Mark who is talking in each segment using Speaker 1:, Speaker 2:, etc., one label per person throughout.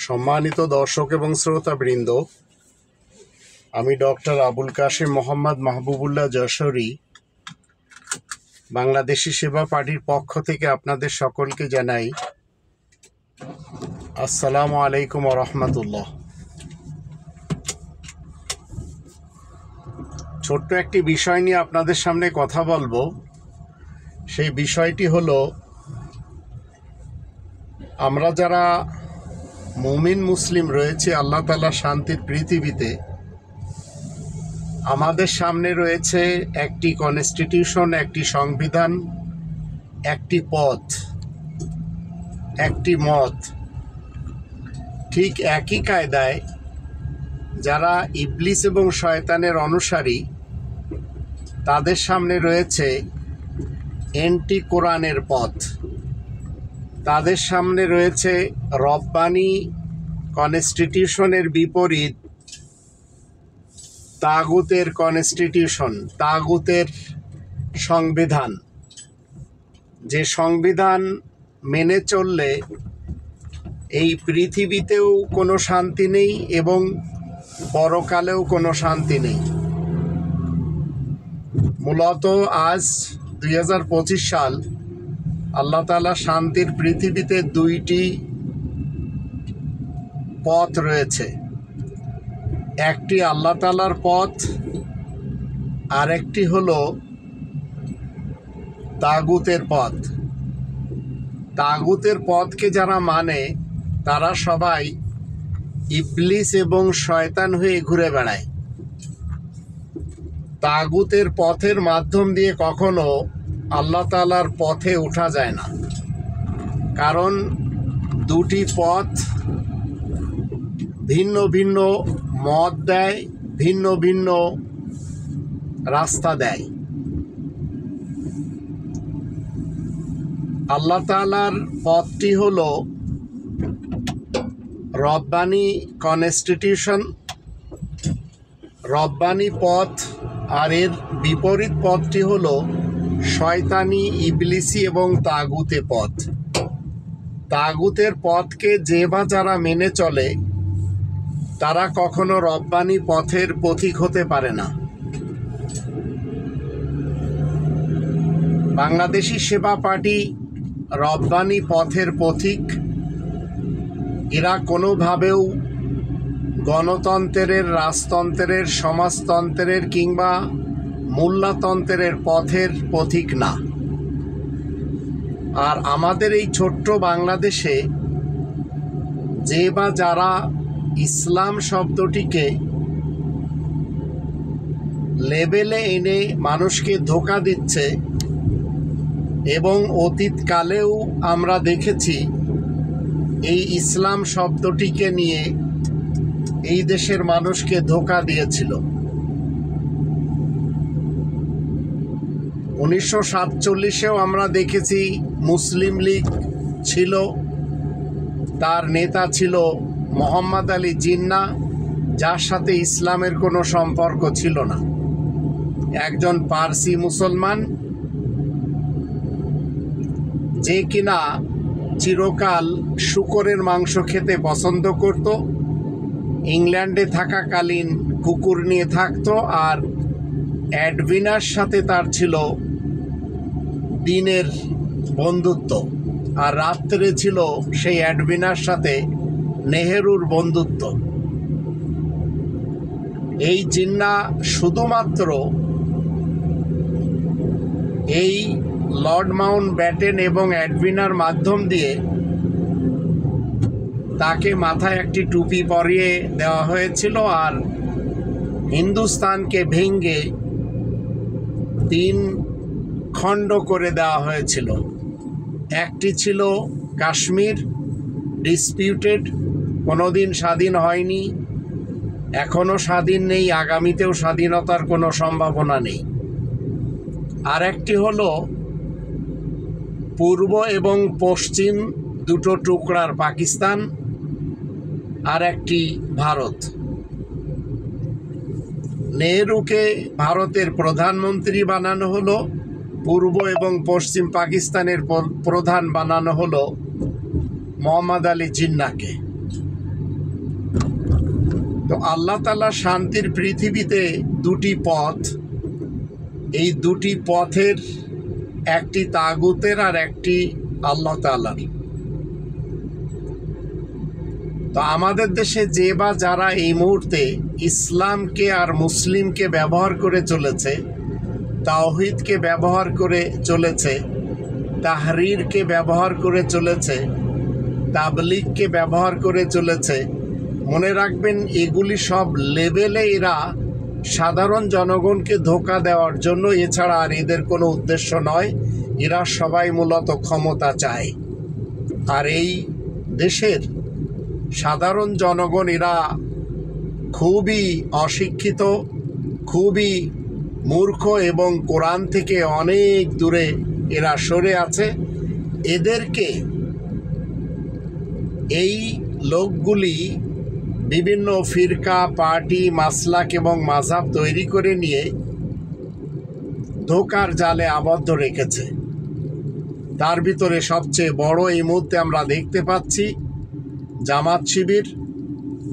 Speaker 1: সম্মানিত দর্শক এবং শ্রোতাবৃন্দ, আমি ডক্টর আবুল কাশেম মোহাম্মদ মাহবুবুল্লাহ যশোরী বাংলাদেশি সেবা পার্টির পক্ষ থেকে আপনাদের সকলকে জানাই আসসালামু আলাইকুম ওয়া রাহমাতুল্লাহ। ছোট্ট একটি বিষয় নিয়ে আপনাদের সামনে কথা বলবো। সেই বিষয়টি হলো, আমরা যারা মুমিন মুসলিম রয়েছে আল্লাহ তাআলা শান্তির পৃথিবীতে, আমাদের সামনে রয়েছে একটি কনস্টিটিউশন, একটি সংবিধান, একটি পথ, একটি মত। ঠিক একই কায়দায় যারা ইবলিস এবং শয়তানের অনুসারী, তাদের সামনে রয়েছে এন্টি কোরআনের পথ। তাদের সামনে রয়েছে রব্বানি কনস্টিটিউশনের বিপরীত তাগুতের কনস্টিটিউশন, তাগুতের সংবিধান, যে সংবিধান মেনে চললে এই পৃথিবীতেও কোনো শান্তি নেই এবং পরকালেও কোনো শান্তি নেই। মূলত আজ 2025 সাল, আল্লাহ তাআলা শান্তির পৃথিবীতে দুইটি পথ রয়েছে। একটি আল্লাহ তাআলার পথ, আর একটি হলো তাগুতের পথ। তাগুতের পথকে যারা মানে, তারা সবাই ইবলিস এবং শয়তান হয়ে ঘুরে বেড়ায়। তাগুতের পথের মাধ্যম দিয়ে কখনো আল্লাহ তাআলার পথে ওঠা যায় না, কারণ দুটি পথ ভিন্ন ভিন্ন মত দেয়, ভিন্ন ভিন্ন রাস্তা দেয়। আল্লাহ তাআলার পথটি হলো রব্বানি কনস্টিটিউশন, রব্বানি পথ, আর এর বিপরীত পথটি হলো শয়তানি, ইবলিসি এবং তাগুতে পথ। তাগুতের পথকে যে বা যারা মেনে চলে, তারা কখনো রব্বানি পথের পথিক হতে পারে না। বাংলাদেশি সেবা পার্টি রব্বানি পথের পথিক। এরা কোনোভাবেও গণতন্ত্রের, রাজতন্ত্রের, সমাজতন্ত্রের কিংবা মোল্লাতন্ত্রের পথের পথিক না। আর আমাদের এই ছোট্ট বাংলাদেশে যে বা যারা ইসলাম শব্দটিকে লেবেলে এনে মানুষকে ধোঁকা দিচ্ছে, এবং অতীতকালেও আমরা দেখেছি এই ইসলাম শব্দটিকে নিয়ে এই দেশের মানুষকে ধোঁকা দিয়েছিল। 1947-এও আমরা দেখেছি মুসলিম লীগ ছিল, তার নেতা ছিল মোহাম্মদ আলী জিন্নাহ, যার সাথে ইসলামের কোনো সম্পর্ক ছিল না। একজন পারসি মুসলমান, যে কিনা চিরকাল শূকরের মাংস খেতে পছন্দ করত, ইংল্যান্ডে থাকাকালীন কুকুর নিয়ে থাকতো, আর অ্যাডভিনার সাথে তার ছিল দিনের বন্ধুত্ব, আর রাত্রে ছিল সেই অ্যাডভিনার সাথে নেহেরুর বন্ধুত্ব। এই জিন্নাহ শুধুমাত্র এই লর্ড মাউন্ট ব্যাটেন এবং অ্যাডভিনার মাধ্যম দিয়ে তাকে মাথায় একটি টুপি পরিয়ে দেওয়া হয়েছিল, আর হিন্দুস্তানকে ভেঙে 3 খণ্ড করে দেওয়া হয়েছিল। একটি ছিল কাশ্মীর, ডিসপিউটেড, কোনোদিন স্বাধীন হয়নি, এখনও স্বাধীন নেই, আগামীতেও স্বাধীনতার কোনো সম্ভাবনা নেই। আর একটি হলো পূর্ব এবং পশ্চিম দুটো টুকরার পাকিস্তান, আর একটি ভারত। নেহরুকে ভারতের প্রধানমন্ত্রী বানানো হলো, পূর্ব এবং পশ্চিম পাকিস্তানের প্রধান বানানো হলো মোহাম্মদ আলী জিন্নাহকে। তো আল্লাহ তাআলা শান্তির পৃথিবীতে দুটি পথ, এই দুটি পথের একটি তাগুতের আর একটি আল্লাহ তাআলার। তো আমাদের দেশে যে বা যারা এই মুহূর্তে ইসলামকে আর মুসলিমকে ব্যবহার করে চলেছে, তাওহীদকে ব্যবহার করে চলেছে, তাহরিরকে ব্যবহার করে চলেছে, তাবলীগকে ব্যবহার করে চলেছে, মনে রাখবেন এগুলি সব লেভেলে এরা সাধারণ জনগণকে ধোঁকা দেওয়ার জন্য, এছাড়া আর এদের কোনো উদ্দেশ্য নয়। এরা সবাই মূলত ক্ষমতা চায়। আর এই দেশের সাধারণ জনগণ এরা খুবই অশিক্ষিত, খুবই মূর্খ এবং কোরআন থেকে অনেক দূরে এরা সরে আছে। এদেরকে এই লোকগুলি বিভিন্ন ফিরকা, পার্টি, মাসলাক এবং মাযহাব তৈরি করে নিয়ে ধোঁকার জালে আবদ্ধ রেখেছে। তার ভিতরে সবচেয়ে বড় এই মুহূর্তে আমরা দেখতে পাচ্ছি জামাত শিবির,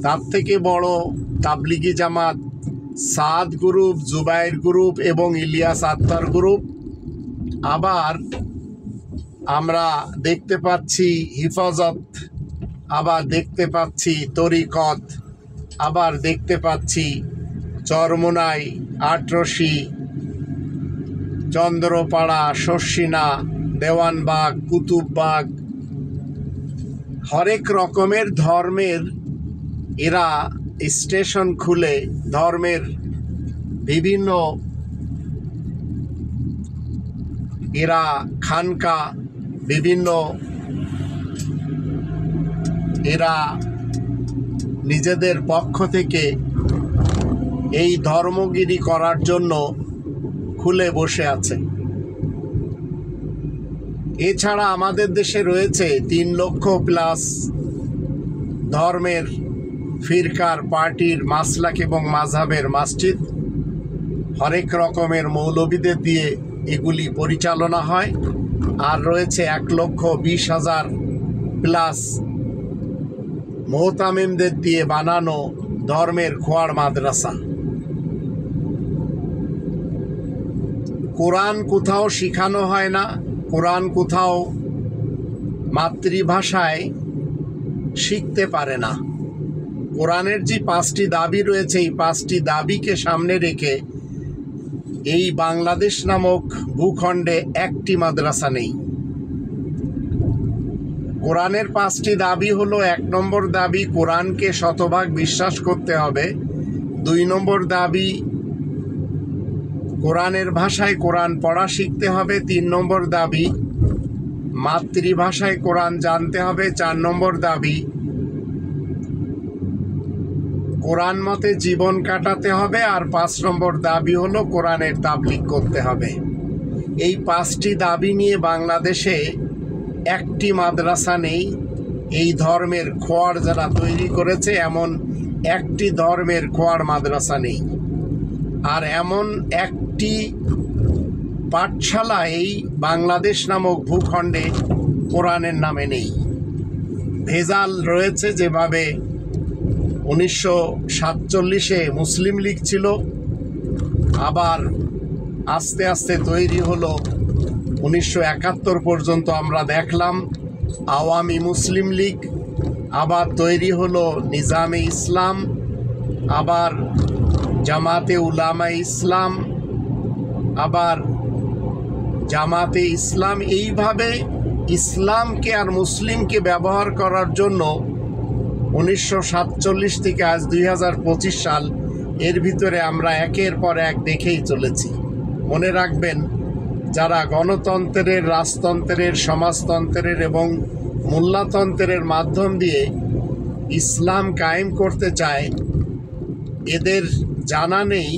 Speaker 1: তার থেকে বড় তাবলিগি জামাত, সাদ গ্রুপ, জুবাইর গ্রুপ এবং ইলিয়াস আত্মার গ্রুপ। আবার আমরা দেখতে পাচ্ছি হিফাজত, আবার দেখতে পাচ্ছি তরিকত, আবার দেখতে পাচ্ছি চরমোনাই, আটরশি, চন্দ্রপাড়া, শর্ষিনা, দেওয়ানবাগ, কুতুববাগ, হরেক রকমের ধর্মের এরা স্টেশন খুলে ধর্মের বিভিন্ন এরা খানকা, বিভিন্ন এরা নিজেদের পক্ষ থেকে এই ধর্মগিরি করার জন্য খুলে বসে আছে। এছাড়া আমাদের দেশে রয়েছে 3 লক্ষ প্লাস ধর্মের, ফিরকার, পার্টির, মাসলাক এবং মাযহাবের মসজিদ। হরেক রকমের মৌলবীদের দিয়ে এগুলি পরিচালনা হয়। আর রয়েছে 1,20,000 প্লাস মুহতামিমদের দিয়ে বানানো ধর্মের খোয়াড় মাদ্রাসা। কোরআন কোথাও শেখানো হয় না, কোরআন কোথাও মাতৃভাষায় শিখতে পারে না। কোরআনের যে 5টি দাবি রয়েছে, এই 5টি দাবিকে সামনে রেখে এই বাংলাদেশ নামক ভূখণ্ডে একটি মাদ্রাসা নেই। কোরআনের 5টি দাবি হলো: 1 নম্বর দাবি কোরআনকে শতভাগ বিশ্বাস করতে হবে। 2 নম্বর দাবি কোরআনের ভাষায় কোরআন পড়া শিখতে হবে। 3 নম্বর দাবি মাতৃভাষায় কোরআন জানতে হবে। 4 নম্বর দাবি কোরআন মতে জীবন কাটাতে হবে। আর 5 নম্বর দাবি হলো কোরআনের তাবলীগ করতে হবে। এই 5টি দাবি নিয়ে বাংলাদেশে একটি মাদ্রাসা নেই। এই ধর্মের খোয়াড় যারা তৈরি করেছে, এমন একটি ধর্মের খোয়াড় মাদ্রাসা নেই। আর এমন একটি পাঠশালা এই বাংলাদেশ নামক ভূখণ্ডে কোরআনের নামে নেই। ভেজাল রয়েছে। যেভাবে 1947-এ মুসলিম লীগ ছিল, আবার আস্তে আস্তে তৈরি হলো 1971 পর্যন্ত আমরা দেখলাম আওয়ামী মুসলিম লীগ, আবার তৈরি হলো নিজামে ইসলাম, আবার জামাতে উলামা ইসলাম, আবার জামাতে ইসলাম। এইভাবে ইসলামকে আর মুসলিমকে ব্যবহার করার জন্য 1947 থেকে আজ 2025 সাল, এর ভিতরে আমরা একের পর এক দেখেই চলেছি। মনে রাখবেন, যারা গণতন্ত্রের, রাজতন্ত্রের, সমাজতন্ত্রের এবং মোল্লাতন্ত্রের মাধ্যম দিয়ে ইসলাম কায়েম করতে চায়, এদের জানা নেই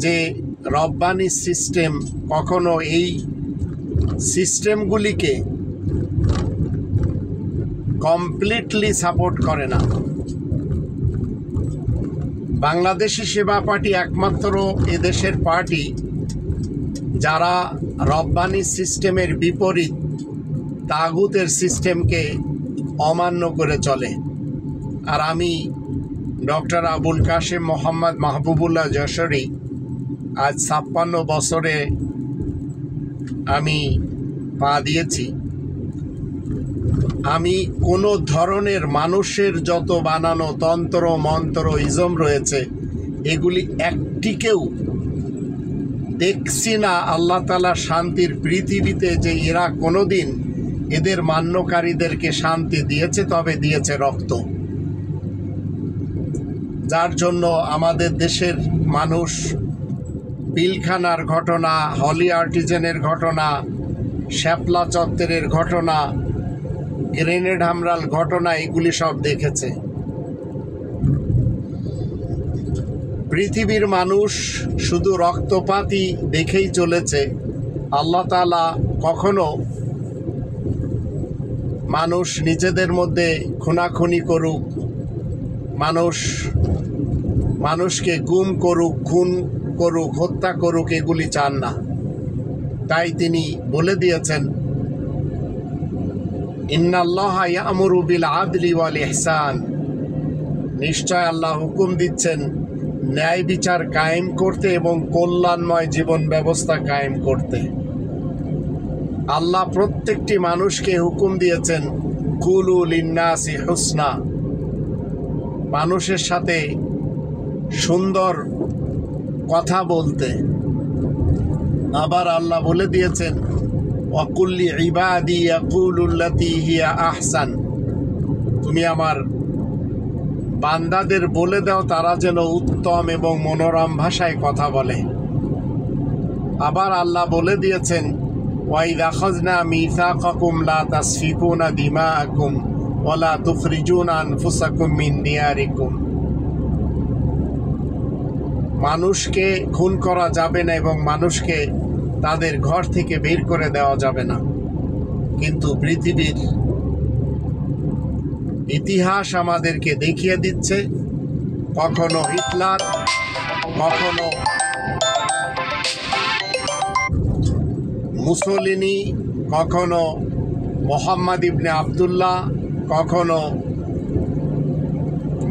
Speaker 1: যে রব্বানি সিস্টেম কখনো এই সিস্টেমগুলিকে কমপ্লিটলি সাপোর্ট করে না। বাংলাদেশি সেবা পার্টি একমাত্র এদেশের পার্টি যারা রব্বানি সিস্টেমের বিপরীত তাগুতের সিস্টেমকে অমান্য করে চলে। আর আমি ডক্টর আবুল কাশেম মোহাম্মদ মাহবুবুল্লাহ যশোরী আজ 56 বছরে আমি পা দিয়েছি। আমি কোনো ধরনের মানুষের যত বানানো তন্ত্র মন্ত্র ইজম রয়েছে এগুলি একটিকেও দেখছি না আল্লাহ তাআলা শান্তির পৃথিবীতে যে এরা কোনোদিন এদের মান্যকারীদেরকে শান্তি দিয়েছে, তবে দিয়েছে রক্ত। যার জন্য আমাদের দেশের মানুষ পিলখানার ঘটনা, হলি আর্টিজেনের ঘটনা, শ্যাপলা চত্বরের ঘটনা, গ্রেনেড হামলার ঘটনা এগুলি সব দেখেছে। পৃথিবীর মানুষ শুধু রক্তপাতই দেখেই চলেছে। আল্লাহ তাআলা কখনো মানুষ নিজেদের মধ্যে খুনাখুনি করুক, মানুষকে গুম করুক, খুন করুক, হত্যা করুক, এগুলি চান না। তাই তিনি বলে দিয়েছেন, ইন্নাল্লাহা ইয়ামুরু বিল আদলি ওয়াল ইহসান, নিশ্চয় আল্লাহ হুকুম দিচ্ছেন ন্যায় বিচার কায়েম করতে এবং কল্যাণময় জীবন ব্যবস্থা কায়েম করতে। আল্লাহ প্রত্যেকটি মানুষকে হুকুম দিয়েছেন কুলু লিন্নাসি হুসনা, মানুষের সাথে সুন্দর কথা বলতে। আবার আল্লাহ বলে দিয়েছেন ওয়াকুল্লি ইবাদি ইয়াকুলুল্লাতী হিয়া আহসান, তুমি আমার বান্দাদের বলে দাও তারা যেন উত্তম এবং মনোরম ভাষায় কথা বলে। আবার আল্লাহ বলে দিয়েছেন ওয়াইদ আখাযনা মিসাকাকুম লা তাসফিকুনা দিমাআকুম ওয়া লা তুখরিজুনা আনফুসাকুম মিন দিয়ারিকুম, মানুষকে খুন করা যাবে না এবং মানুষকে তাদের ঘর থেকে বের করে দেওয়া যাবে না। কিন্তু পৃথিবীর ইতিহাস আমাদেরকে দেখিয়ে দিচ্ছে কখনো হিটলার, কখনো মুসোলিনি, কখনো মোহাম্মদ ইবনে আবদুল্লাহ, কখনো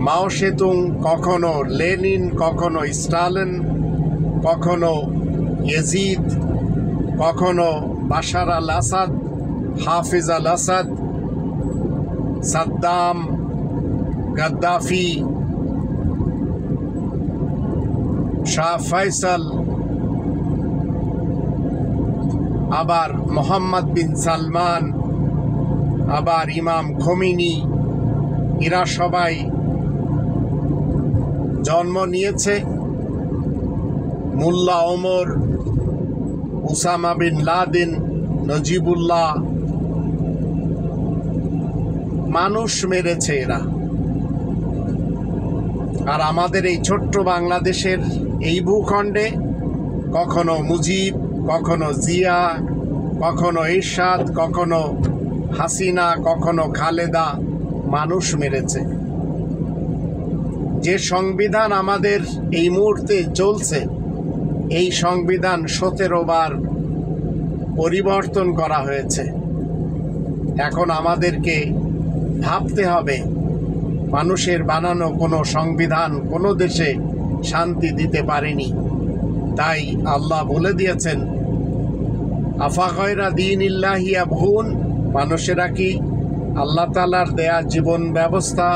Speaker 1: মাও সেতুং, কখনো লেনিন, কখনো স্টালিন, কখনো ইয়াজিদ, কখনো বাশার আল আসাদ, হাফিজ আল আসাদ, সাদ্দাম, গাদ্দাফি, শাহ ফয়সাল, আবার মোহাম্মদ বিন সালমান, আবার ইমাম খোমেনি, এরা সবাই জন্ম নিয়েছে। Mullah Omar, Osama bin Laden, Najibullah, মানুষ মেরেছে এরা। আর আমাদের এই ছোট্ট বাংলাদেশের এই ভূখণ্ডে কখনো মুজিব, কখনো জিয়া, কখনো এরশাদ, কখনো হাসিনা, কখনো খালেদা মানুষ মেরেছে। যে সংবিধান আমাদের এই মুহূর্তে চলছে, এই সংবিধান 17 বার পরিবর্তন করা হয়েছে। এখন আমাদেরকে ভাবতে হবে মানুষের বানানো কোনো সংবিধান কোনো দেশে শান্তি দিতে পারেনি। তাই আল্লাহ বলে দিয়েছেন আফা গায়রা দীনিল্লাহি ইয়াবগুন, মানুষেরা কি আল্লাহ তাআলার দেয়া জীবন ব্যবস্থা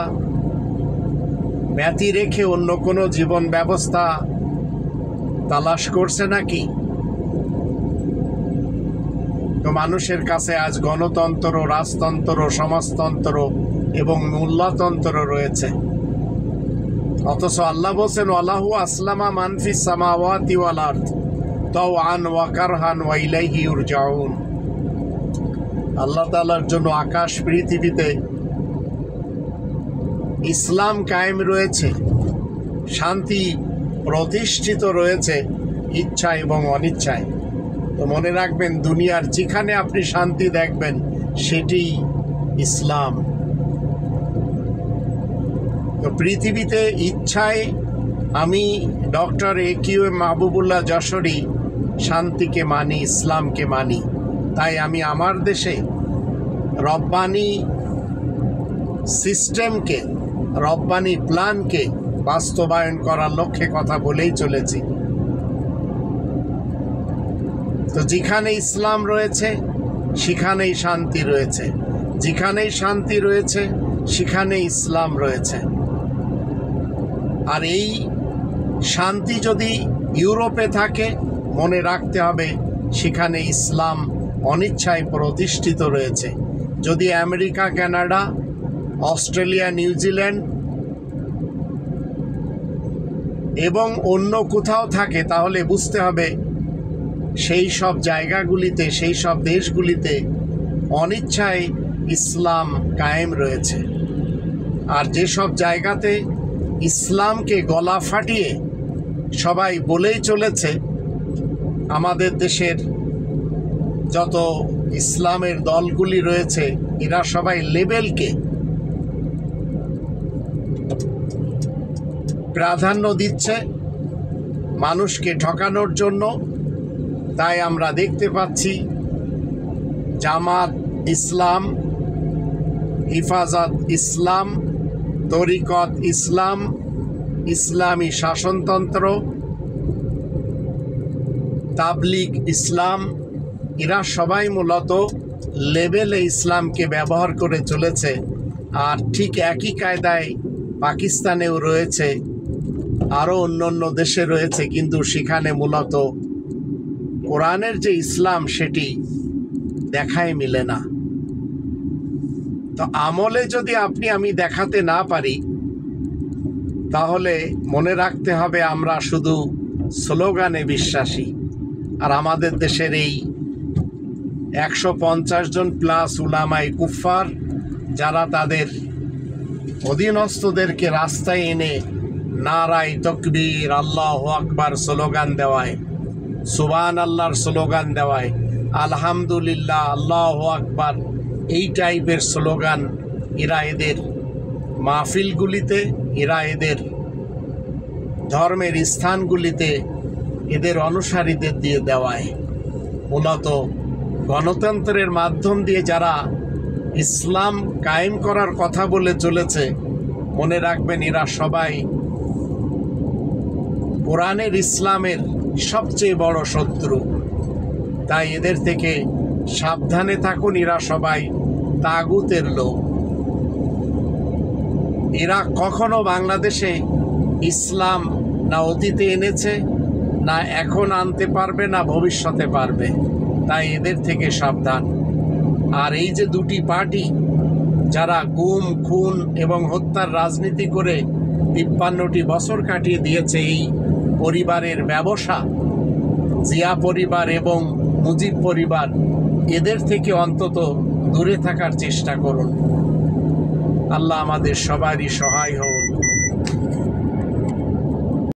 Speaker 1: ব্যতি রেখে অন্য কোনো জীবন ব্যবস্থা তালাশ করছে নাকি? তো মানুষের কাছে আজ গণতন্ত্র, রাজতন্ত্র, সমাজতন্ত্র এবং মোল্লাতন্ত্র রয়েছে, অথচ আল্লাহ বলছেন ওয়ালাহু আসলামা মান ফিস সামাওয়াতি ওয়াল আরদ তাওআন ওয়া কারহান ওয়া ইলাইহি ইউরজাউন। আল্লাহ তাআলার জন্য আকাশ পৃথিবীতে ইসলাম কায়েম রয়েছে, শান্তি প্রতিষ্ঠিত রয়েছে ইচ্ছা এবং অনিচ্ছায়। তো মনে রাখবেন, দুনিয়ার যেখানে আপনি শান্তি দেখবেন সেটি ইসলাম। তো পৃথিবীতে ইচ্ছায় আমি ডক্টর AQM মাহবুবুল্লাহ যশোরী শান্তিকে মানি, ইসলামকে মানি। তাই আমি আমার দেশে রব্বানি সিস্টেমকে, রব্বানি প্ল্যানকে বাস্তবায়ন করার লক্ষ্যে কথা বলেই চলেছি। তো যেখানে ইসলাম রয়েছে সেখানেই শান্তি রয়েছে, যেখানেই শান্তি রয়েছে সেখানে ইসলাম রয়েছে। আর এই শান্তি যদি ইউরোপে থাকে, মনে রাখতে হবে সেখানে ইসলাম অনিচ্ছায় প্রতিষ্ঠিত রয়েছে। যদি আমেরিকা, কানাডা, অস্ট্রেলিয়া, নিউজিল্যান্ড এবং অন্য কোথাও থাকে, তাহলে বুঝতে হবে সেই সব জায়গাগুলিতে, সেই সব দেশগুলিতে অনিচ্ছায় ইসলাম কায়েম রয়েছে। আর যেসব জায়গাতে ইসলামকে গলা ফাটিয়ে সবাই বলেই চলেছে, আমাদের দেশের যত ইসলামের দলগুলি রয়েছে এরা সবাই লেবেলকে প্রাধান্য দিচ্ছে মানুষকে ঠকানোর জন্য। তাই আমরা দেখতে পাচ্ছি জামাত ইসলাম, হিফাজত ইসলাম, তরিকত ইসলাম, ইসলামী শাসনতন্ত্র, তাবলিগ ইসলাম, এরা সবাই মূলত লেবেলে ইসলামকে ব্যবহার করে চলেছে। আর ঠিক একই কায়দায় পাকিস্তানেও রয়েছে, আরও অন্য দেশে রয়েছে, কিন্তু সেখানে মূলত কোরআনের যে ইসলাম সেটি দেখাই মিলে না। তো আমলে যদি আমি দেখাতে না পারি, তাহলে মনে রাখতে হবে আমরা শুধু স্লোগানে বিশ্বাসী। আর আমাদের দেশের এই 150 জন প্লাস উলামায়ে কুফফার, যারা তাদের অধীনস্থদেরকে রাস্তায় এনে নারায়ে তাকবীর, আল্লাহু আকবার স্লোগান দেওয়ায়, সুবহান আল্লাহর স্লোগান দেওয়ায়, আলহামদুলিল্লাহ, আল্লাহু আকবার, এই টাইপের স্লোগান এরা এদের মাহফিলগুলিতে, এরা এদের ধর্মের স্থানগুলিতে এদের অনুসারীদের দিয়ে দেওয়ায়। মূলত গণতন্ত্রের মাধ্যম দিয়ে যারা ইসলাম কায়েম করার কথা বলে চলেছে, মনে রাখবেন এরা সবাই কোরআনের ইসলামের সবচেয়ে বড় শত্রু। তাই এদের থেকে সাবধানে থাকুন। এরা সবাই তাগুতের লোক। এরা কখনো বাংলাদেশে ইসলাম না অতীতে এনেছে, না এখন আনতে পারবে, না ভবিষ্যতে পারবে। তাই এদের থেকে সাবধান। আর এই যে দুটি পার্টি যারা গুম, খুন এবং হত্যার রাজনীতি করে 53টি বছর কাটিয়ে দিয়েছে, এই পরিবারের ব্যবসা, জিয়া পরিবার এবং মুজিব পরিবার, এদের থেকে অন্তত দূরে থাকার চেষ্টা করুন। আল্লাহ আমাদের সবারই সহায় হোক।